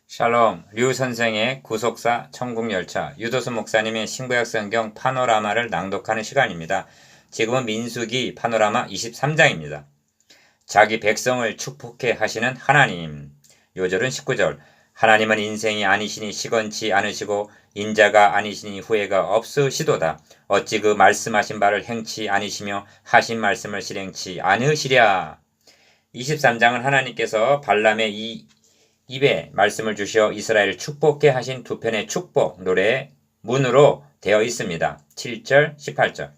샬롬, 류 선생의 구속사 천국열차, 유도수 목사님의 신구약 성경 파노라마를 낭독하는 시간입니다. 지금은 민수기 파노라마 23장입니다. 자기 백성을 축복해 하시는 하나님. 요절은 19절. 하나님은 인생이 아니시니 시건치 않으시고 인자가 아니시니 후회가 없으시도다. 어찌 그 말씀하신 바를 행치 아니시며 하신 말씀을 실행치 않으시랴. 23장은 하나님께서 발람의 입에 말씀을 주시어 이스라엘을 축복해 하신 두 편의 축복 노래의 문으로 되어 있습니다. 7절, 18절.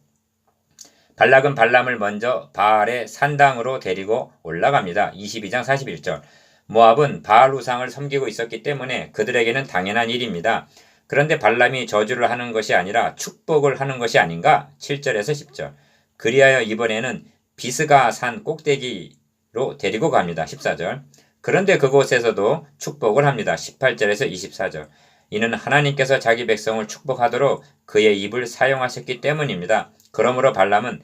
발락은 발람을 먼저 바알의 산당으로 데리고 올라갑니다. 22장 41절. 모압은 바알 우상을 섬기고 있었기 때문에 그들에게는 당연한 일입니다. 그런데 발람이 저주를 하는 것이 아니라 축복을 하는 것이 아닌가? 7절에서 10절. 그리하여 이번에는 비스가 산 꼭대기로 데리고 갑니다. 14절. 그런데 그곳에서도 축복을 합니다. 18절에서 24절. 이는 하나님께서 자기 백성을 축복하도록 그의 입을 사용하셨기 때문입니다. 그러므로 발람은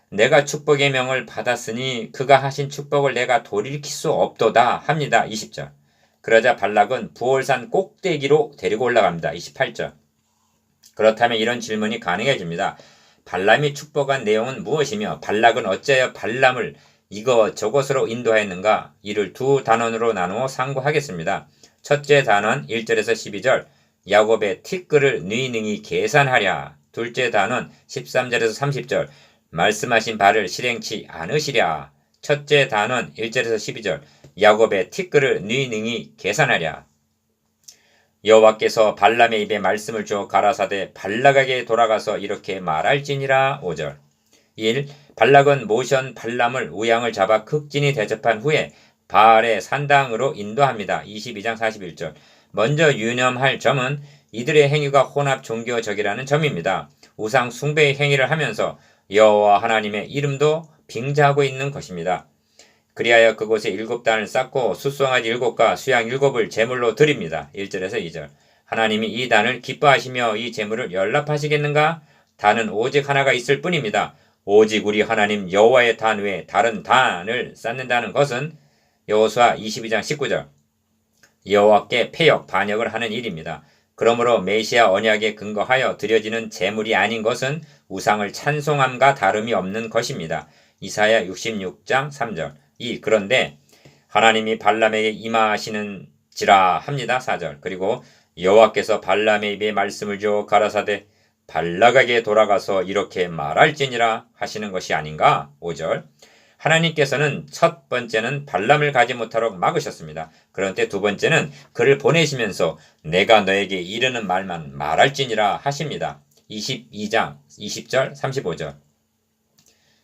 내가 축복의 명을 받았으니 그가 하신 축복을 내가 돌이킬 수 없도다 합니다. 20절. 그러자 발락은 부올산 꼭대기로 데리고 올라갑니다. 28절. 그렇다면 이런 질문이 가능해집니다. 발람이 축복한 내용은 무엇이며 발락은 어찌하여 발람을 이것저것으로 인도하였는가? 이를 두 단원으로 나누어 상고하겠습니다. 첫째 단원 1절에서 12절 야곱의 티끌을 너희능히 계산하랴. 둘째 단원 13절에서 30절 말씀하신 바를 실행치 않으시랴. 첫째 단원 1절에서 12절 야곱의 티끌을 너희능히 계산하랴. 여호와께서 발람의 입에 말씀을 주어 가라사대 발락에게 돌아가서 이렇게 말할지니라. 5절 1. 발락은 모션 발람을 우양을 잡아 극진히 대접한 후에 바알의 산당으로 인도합니다. 22장 41절. 먼저 유념할 점은 이들의 행위가 혼합 종교적이라는 점입니다. 우상 숭배의 행위를 하면서 여호와 하나님의 이름도 빙자하고 있는 것입니다. 그리하여 그곳에 7단을 쌓고 숫송아지 7과 수양 7을 제물로 드립니다. 1절에서 2절. 하나님이 이 단을 기뻐하시며 이 제물을 연락하시겠는가? 단은 오직 하나가 있을 뿐입니다. 오직 우리 하나님 여호와의 단 외에 다른 단을 쌓는다는 것은 여호수아 22장 19절 여호와께 패역 반역을 하는 일입니다. 그러므로 메시아 언약에 근거하여 드려지는 제물이 아닌 것은 우상을 찬송함과 다름이 없는 것입니다. 이사야 66장 3절 2. 그런데 하나님이 발람에게 임하시는지라 합니다. 4절. 그리고 여호와께서 발람의 입에 말씀을 주어 가라사대 발락에게 돌아가서 이렇게 말할지니라 하시는 것이 아닌가? 5절. 하나님께서는 첫 번째는 발람을 가지 못하도록 막으셨습니다. 그런데 두 번째는 그를 보내시면서 내가 너에게 이르는 말만 말할지니라 하십니다. 22장 20절 35절.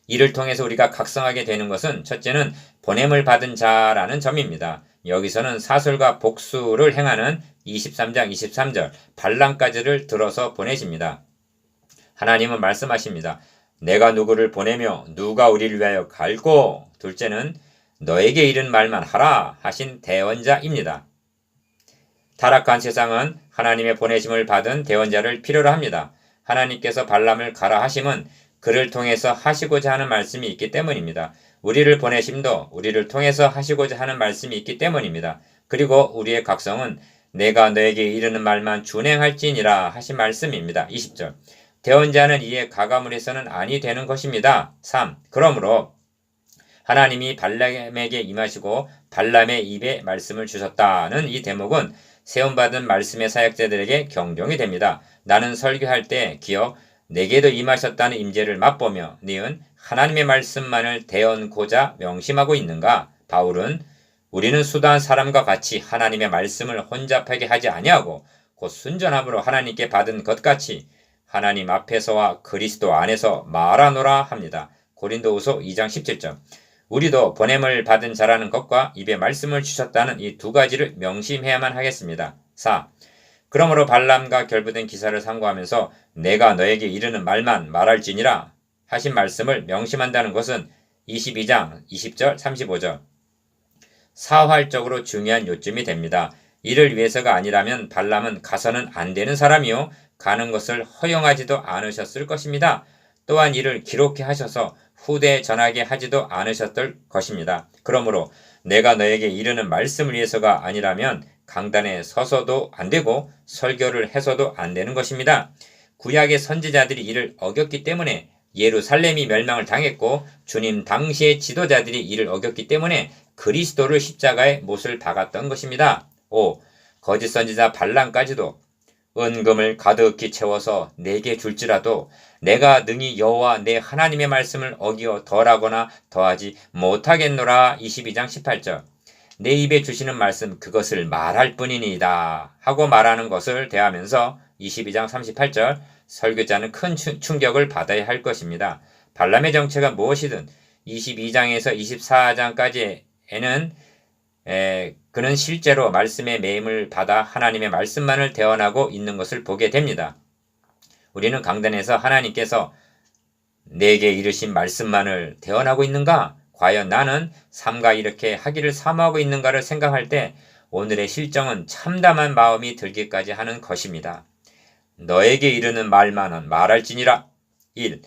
이를 통해서 우리가 각성하게 되는 것은 첫째는 보냄을 받은 자라는 점입니다. 여기서는 사술과 복수를 행하는 23장 23절 발람까지를 들어서 보내십니다. 하나님은 말씀하십니다. 내가 누구를 보내며 누가 우리를 위하여 갈고 둘째는 너에게 이른 말만 하라 하신 대언자입니다. 타락한 세상은 하나님의 보내심을 받은 대언자를 필요로 합니다. 하나님께서 발람을 가라 하심은 그를 통해서 하시고자 하는 말씀이 있기 때문입니다. 우리를 보내심도 우리를 통해서 하시고자 하는 말씀이 있기 때문입니다. 그리고 우리의 각성은 내가 너에게 이르는 말만 준행할지니라 하신 말씀입니다. 20절. 대언자는 이에 가감을 해서는 아니 되는 것입니다. 3. 그러므로 하나님이 발람에게 임하시고 발람의 입에 말씀을 주셨다는 이 대목은 세움받은 말씀의 사역자들에게 경종이 됩니다. 나는 설교할 때 기억 내게도 임하셨다는 임재를 맛보며 니은 하나님의 말씀만을 대언고자 명심하고 있는가? 바울은 우리는 수다한 사람과 같이 하나님의 말씀을 혼잡하게 하지 아니하고 곧 순전함으로 하나님께 받은 것 같이 하나님 앞에서와 그리스도 안에서 말하노라 합니다. 고린도후서 2장 17절. 우리도 보냄을 받은 자라는 것과 입에 말씀을 주셨다는 이 두 가지를 명심해야만 하겠습니다. 4. 그러므로 발람과 결부된 기사를 상고하면서 내가 너에게 이르는 말만 말할지니라 하신 말씀을 명심한다는 것은 22장 20절 35절 사활적으로 중요한 요점이 됩니다. 이를 위해서가 아니라면 발람은 가서는 안 되는 사람이요 가는 것을 허용하지도 않으셨을 것입니다. 또한 이를 기록해 하셔서 후대에 전하게 하지도 않으셨을 것입니다. 그러므로 내가 너에게 이르는 말씀을 위해서가 아니라면 강단에 서서도 안 되고 설교를 해서도 안 되는 것입니다. 구약의 선지자들이 이를 어겼기 때문에 예루살렘이 멸망을 당했고 주님 당시의 지도자들이 이를 어겼기 때문에 그리스도를 십자가에 못을 박았던 것입니다. 5. 거짓 선지자 발람까지도 은금을 가득히 채워서 내게 줄지라도 내가 능히 여호와 내 하나님의 말씀을 어기어 덜하거나 더하지 못하겠노라. 22장 18절. 내 입에 주시는 말씀 그것을 말할 뿐이니이다 하고 말하는 것을 대하면서 22장 38절 설교자는 큰 충격을 받아야 할 것입니다. 발람의 정체가 무엇이든 22장에서 24장까지에는 그는 실제로 말씀의 매임을 받아 하나님의 말씀만을 대언하고 있는 것을 보게 됩니다. 우리는 강단에서 하나님께서 내게 이르신 말씀만을 대언하고 있는가? 과연 나는 삼가 이렇게 하기를 사모하고 있는가를 생각할 때 오늘의 실정은 참담한 마음이 들기까지 하는 것입니다. 너에게 이르는 말만은 말할지니라. 1.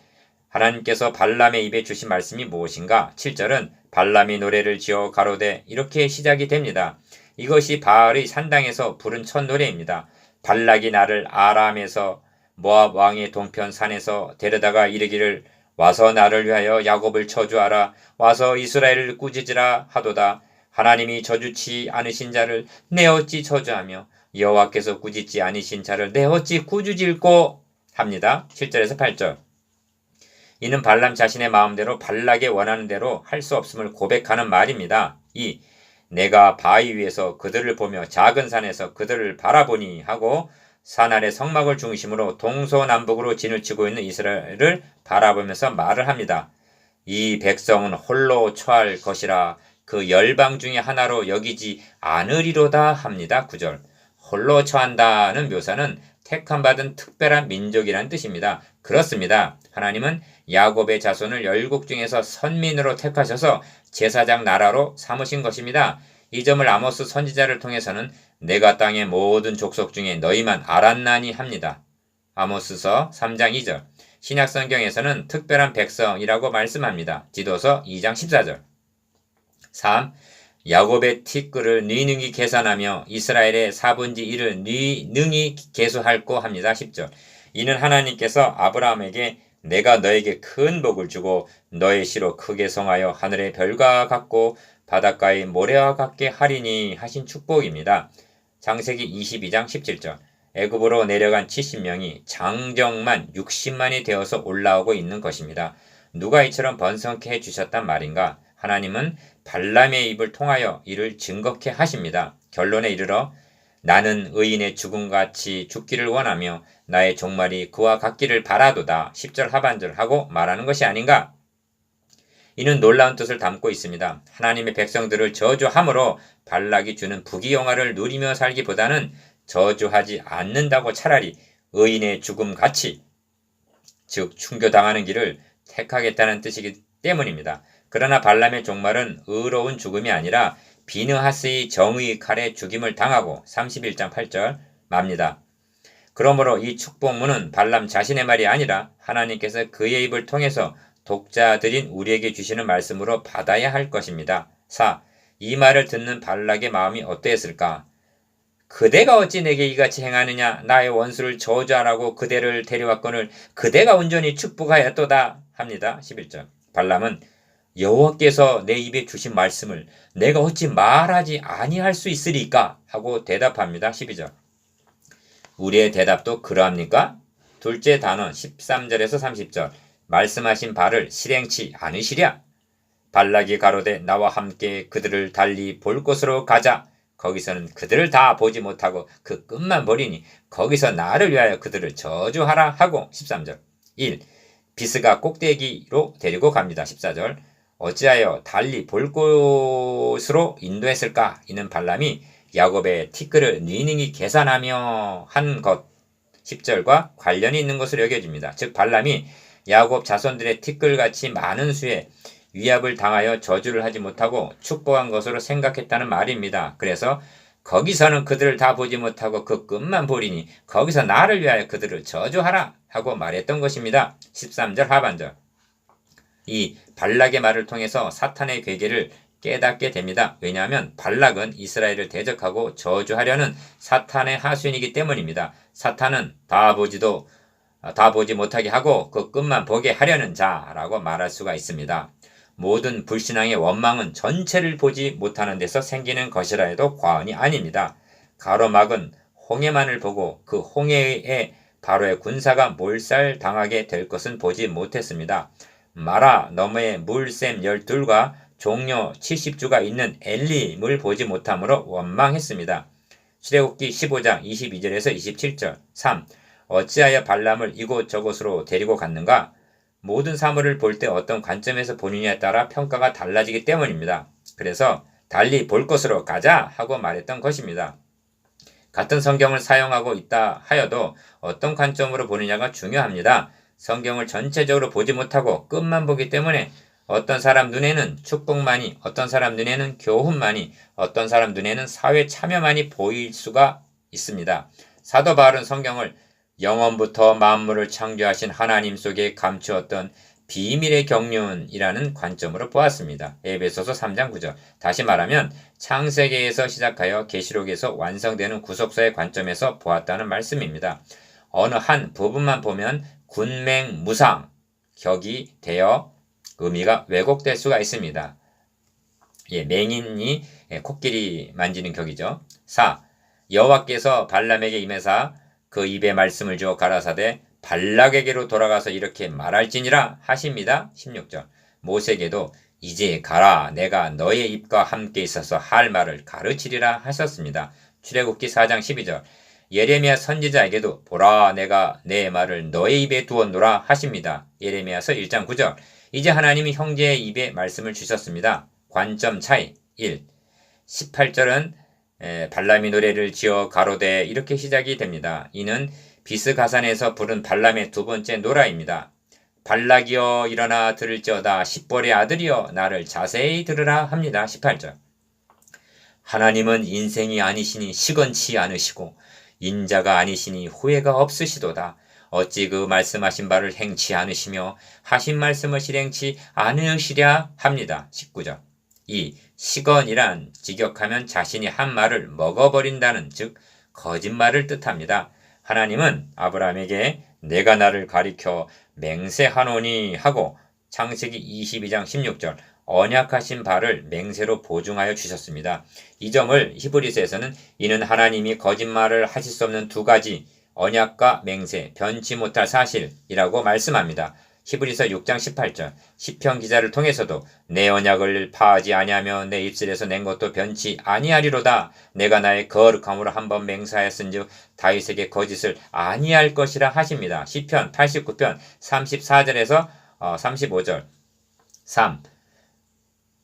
하나님께서 발람의 입에 주신 말씀이 무엇인가? 7절은 발람이 노래를 지어 가로되 이렇게 시작이 됩니다. 이것이 바알의 산당에서 부른 첫 노래입니다. 발락이 나를 아람에서 모압 왕의 동편 산에서 데려다가 이르기를 와서 나를 위하여 야곱을 저주하라. 와서 이스라엘을 꾸짖으라 하도다. 하나님이 저주치 않으신 자를 내 어찌 저주하며 여호와께서 꾸짖지 않으신 자를 내 어찌 꾸짖을꼬 합니다. 7절에서 8절. 이는 발람 자신의 마음대로 발락의 원하는 대로 할 수 없음을 고백하는 말입니다. 2. 내가 바위 위에서 그들을 보며 작은 산에서 그들을 바라보니 하고 산 아래 성막을 중심으로 동서남북으로 진을 치고 있는 이스라엘을 바라보면서 말을 합니다. 이 백성은 홀로 처할 것이라 그 열방 중에 하나로 여기지 않으리로다 합니다. 9절. 홀로 처한다는 묘사는 택함받은 특별한 민족이라는 뜻입니다. 그렇습니다. 하나님은 야곱의 자손을 열국 중에서 선민으로 택하셔서 제사장 나라로 삼으신 것입니다. 이 점을 아모스 선지자를 통해서는 내가 땅의 모든 족속 중에 너희만 알았나니 합니다. 아모스서 3장 2절. 신약성경에서는 특별한 백성이라고 말씀합니다. 지도서 2장 14절. 3. 야곱의 티끌을 네 능히 계산하며 이스라엘의 4분의 1을 네 능히 계수할꼬 합니다. 10절. 이는 하나님께서 아브라함에게 내가 너에게 큰 복을 주고 너의 씨로 크게 성하여 하늘의 별과 같고 바닷가의 모래와 같게 하리니 하신 축복입니다. 창세기 22장 17절. 애굽으로 내려간 70명이 장정만 60만이 되어서 올라오고 있는 것입니다. 누가 이처럼 번성케 해주셨단 말인가? 하나님은 발람의 입을 통하여 이를 증거케 하십니다. 결론에 이르러 나는 의인의 죽음같이 죽기를 원하며 나의 종말이 그와 같기를 바라도다. 10절 하반절 하고 말하는 것이 아닌가? 이는 놀라운 뜻을 담고 있습니다. 하나님의 백성들을 저주함으로 발락이 주는 부귀영화를 누리며 살기보다는 저주하지 않는다고 차라리 의인의 죽음같이 즉 충교당하는 길을 택하겠다는 뜻이기 때문입니다. 그러나 발람의 종말은 의로운 죽음이 아니라 비느하스의 정의 칼에 죽임을 당하고 31장 8절 맙니다. 그러므로 이 축복문은 발람 자신의 말이 아니라 하나님께서 그의 입을 통해서 독자들인 우리에게 주시는 말씀으로 받아야 할 것입니다. 4. 이 말을 듣는 발락의 마음이 어떠했을까? 그대가 어찌 내게 이같이 행하느냐? 나의 원수를 저주하라고 그대를 데려왔거늘 그대가 온전히 축복하였도다 합니다. 11절. 발람은 여호와께서 내 입에 주신 말씀을 내가 어찌 말하지 아니할 수 있으리까? 하고 대답합니다. 12절. 우리의 대답도 그러합니까? 둘째 단원 13절에서 30절. 말씀하신 바를 실행치 않으시랴? 발락이 가로되 나와 함께 그들을 달리 볼 곳으로 가자. 거기서는 그들을 다 보지 못하고 그 끝만 보리니 거기서 나를 위하여 그들을 저주하라 하고 13절. 1. 비스가 꼭대기로 데리고 갑니다. 14절. 어찌하여 달리 볼 곳으로 인도했을까? 이는 발람이 야곱의 티끌을 니능히 계산하며 한 것 10절과 관련이 있는 것으로 여겨집니다. 즉 발람이 야곱 자손들의 티끌같이 많은 수에 위압을 당하여 저주를 하지 못하고 축복한 것으로 생각했다는 말입니다. 그래서 거기서는 그들을 다 보지 못하고 그 끝만 보리니 거기서 나를 위하여 그들을 저주하라 하고 말했던 것입니다. 13절 하반절. 이 발락의 말을 통해서 사탄의 괴계를 깨닫게 됩니다. 왜냐하면 발락은 이스라엘을 대적하고 저주하려는 사탄의 하수인이기 때문입니다. 사탄은 다 보지 못하게 하고 그 끝만 보게 하려는 자라고 말할 수가 있습니다. 모든 불신앙의 원망은 전체를 보지 못하는 데서 생기는 것이라 해도 과언이 아닙니다. 가로막은 홍해만을 보고 그 홍해에 바로의 군사가 몰살당하게 될 것은 보지 못했습니다. 마라 너머의 물샘 12과 종려 70주가 있는 엘림을 보지 못함으로 원망했습니다. 출애굽기 15장 22절에서 27절 3. 어찌하여 발람을 이곳저곳으로 데리고 갔는가? 모든 사물을 볼 때 어떤 관점에서 보느냐에 따라 평가가 달라지기 때문입니다. 그래서 달리 볼 것으로 가자 하고 말했던 것입니다. 같은 성경을 사용하고 있다 하여도 어떤 관점으로 보느냐가 중요합니다. 성경을 전체적으로 보지 못하고 끝만 보기 때문에 어떤 사람 눈에는 축복만이, 어떤 사람 눈에는 교훈만이, 어떤 사람 눈에는 사회 참여만이 보일 수가 있습니다. 사도 바울은 성경을 영원부터 만물을 창조하신 하나님 속에 감추었던 비밀의 경륜이라는 관점으로 보았습니다. 에베소서 3장 9절. 다시 말하면 창세기에서 시작하여 계시록에서 완성되는 구속사의 관점에서 보았다는 말씀입니다. 어느 한 부분만 보면 군맹무상 격이 되어 의미가 왜곡될 수가 있습니다. 맹인이 코끼리 만지는 격이죠. 4. 여호와께서 발람에게 임해사 그 입에 말씀을 주어 가라사대 발락에게로 돌아가서 이렇게 말할지니라 하십니다. 16절. 모세에게도 이제 가라 내가 너의 입과 함께 있어서 할 말을 가르치리라 하셨습니다. 출애굽기 4장 12절. 예레미야 선지자에게도 보라 내가 내 말을 너의 입에 두었노라 하십니다. 예레미야서 1장 9절. 이제 하나님이 형제의 입에 말씀을 주셨습니다. 관점 차이 1. 18절은 발람이 노래를 지어 가로되 이렇게 시작이 됩니다. 이는 비스가산에서 부른 발람의 두 번째 노라입니다. 발락이여 일어나 들을지어다 십볼의 아들이여 나를 자세히 들으라 합니다. 18절. 하나님은 인생이 아니시니 시건치 않으시고 인자가 아니시니 후회가 없으시도다. 어찌 그 말씀하신 바를 행치 않으시며 하신 말씀을 실행치 않으시랴 합니다. 19절. 이 시건이란 직역하면 자신이 한 말을 먹어버린다는 즉 거짓말을 뜻합니다. 하나님은 아브라함에게 내가 나를 가리켜 맹세하노니 하고 창세기 22장 16절 언약하신 바를 맹세로 보증하여 주셨습니다. 이 점을 히브리서에서는 이는 하나님이 거짓말을 하실 수 없는 두 가지 언약과 맹세, 변치 못할 사실이라고 말씀합니다. 히브리서 6장 18절 시편 기자를 통해서도 내 언약을 파하지 아니하며 내 입술에서 낸 것도 변치 아니하리로다. 내가 나의 거룩함으로 한번 맹세하였은즉 다윗에게 거짓을 아니할 것이라 하십니다. 시편 89편 34절에서 35절 3.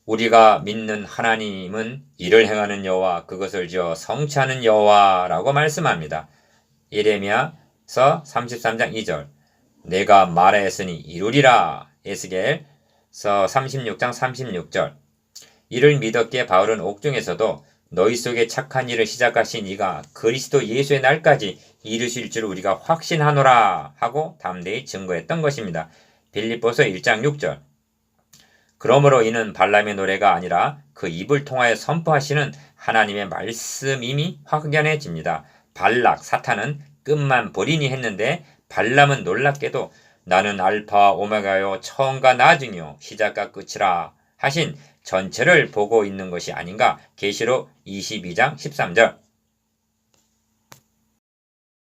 우리가 믿는 하나님은 일을 행하는 여호와 그것을 지어 성취하는 여호와라고 말씀합니다. 예레미야서 33장 2절 내가 말하였으니 이루리라. 에스겔서 36장 36절. 이를 믿었기에 바울은 옥중에서도 너희 속에 착한 일을 시작하신 이가 그리스도 예수의 날까지 이루실 줄 우리가 확신하노라 하고 담대히 증거했던 것입니다. 빌립보서 1장 6절. 그러므로 이는 발람의 노래가 아니라 그 입을 통하여 선포하시는 하나님의 말씀임이 확연해집니다. 발락 사탄은 끝만 보리니 했는데 발람은 놀랍게도 나는 알파 오메가요 처음과 나중이요 시작과 끝이라 하신 전체를 보고 있는 것이 아닌가. 계시록 22장 13절.